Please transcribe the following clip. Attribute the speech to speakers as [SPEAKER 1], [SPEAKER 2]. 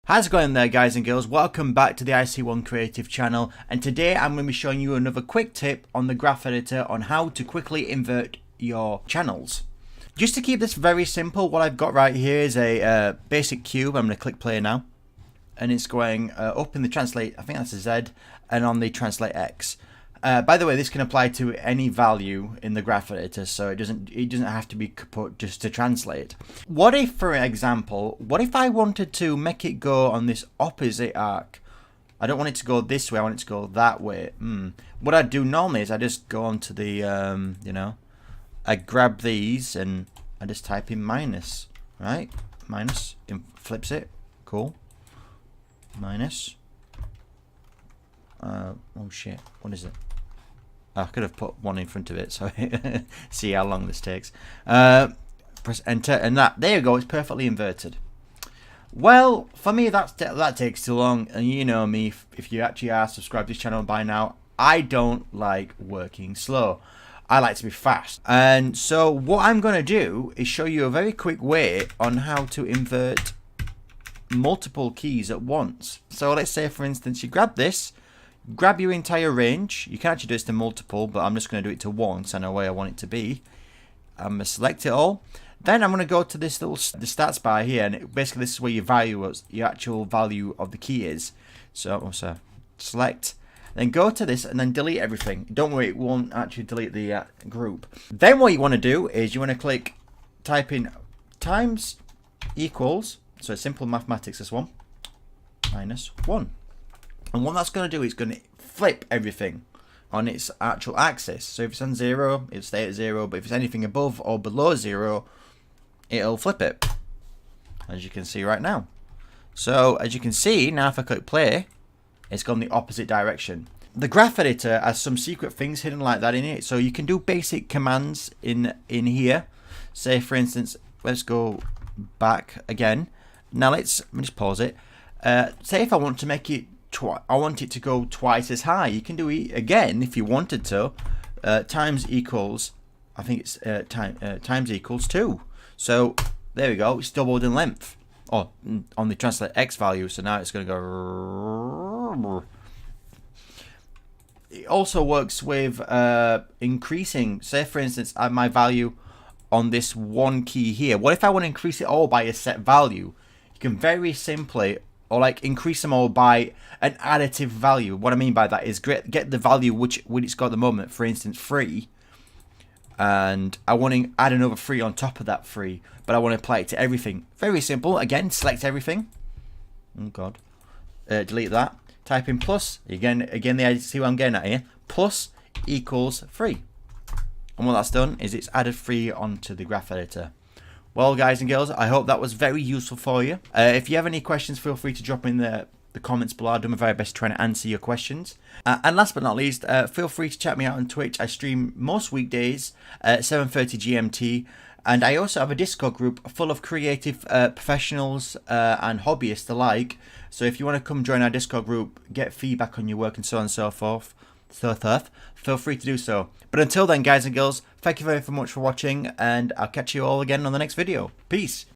[SPEAKER 1] How's it going there, guys and girls? Welcome back to the IC1 Creative channel, and today I'm going to be showing you another quick tip on the graph editor on how to quickly invert your channels. Just to keep this very simple, what I've got right here is a basic cube. I'm going to click play now, and it's going up in the translate, I think that's a Z, and on the translate X. By the way, this can apply to any value in the graph editor, so it doesn't have to be put just to translate. What if, for example, what if I wanted to make it go on this opposite arc? I don't want it to go this way, I want it to go that way. What I do normally is I just go onto the, I grab these and I just type in minus, right? Minus, flips it, cool. Minus. Oh shit, what is it? I could have put one in front of it, so see how long this takes. Press enter, and there you go, it's perfectly inverted. Well, for me, that takes too long, and you know me, if you actually are subscribed to this channel by now, I don't like working slow. I like to be fast. And so what I'm going to do is show you a very quick way on how to invert multiple keys at once. So let's say, for instance, you grab this, grab your entire range. You can actually do this to multiple, but I'm just going to do it to one, so I know where I want it to be. I'm going to select it all. Then I'm going to go to this little the stats bar here, and basically this is where your actual value of the key is. So select, then go to this, and then delete everything. Don't worry, it won't actually delete the group. Then what you want to do is you want to type in times equals, so it's simple mathematics, this one, minus 1. And what that's going to do is going to flip everything on its actual axis. So if it's on 0, it'll stay at 0. But if it's anything above or below 0, it'll flip it. As you can see right now. So as you can see, now if I click play, it's gone the opposite direction. The graph editor has some secret things hidden like that in it. So you can do basic commands in here. Say, for instance, let's go back again. Now let me just pause it. Say if I want to make it I want it to go twice as high. You can do it again if you wanted to. Times equals, I think it's times equals 2. So there we go. It's doubled in length. Oh, on the translate X value. So now it's going to go. It also works with increasing. Say for instance, I have my value on this one key here. What if I want to increase it all by a set value? You can very simply, or like increase them all by an additive value. What I mean by that is get the value which it's got at the moment, for instance 3, and I want to add another 3 on top of that 3, but I want to apply it to everything. Very simple. Again, select everything. Oh god. Delete that. Type in plus. Again, see what I'm getting at here. Plus equals 3. And what that's done is it's added 3 onto the graph editor. Well, guys and girls, I hope that was very useful for you. If you have any questions, feel free to drop them in the comments below. I'll do my very best to try and answer your questions. And last but not least, feel free to check me out on Twitch. I stream most weekdays at 7:30 GMT. And I also have a Discord group full of creative professionals and hobbyists alike. So if you want to come join our Discord group, get feedback on your work and so on and so forth, feel free to do so. But until then, guys and girls, thank you very much for watching, and I'll catch you all again on the next video. Peace.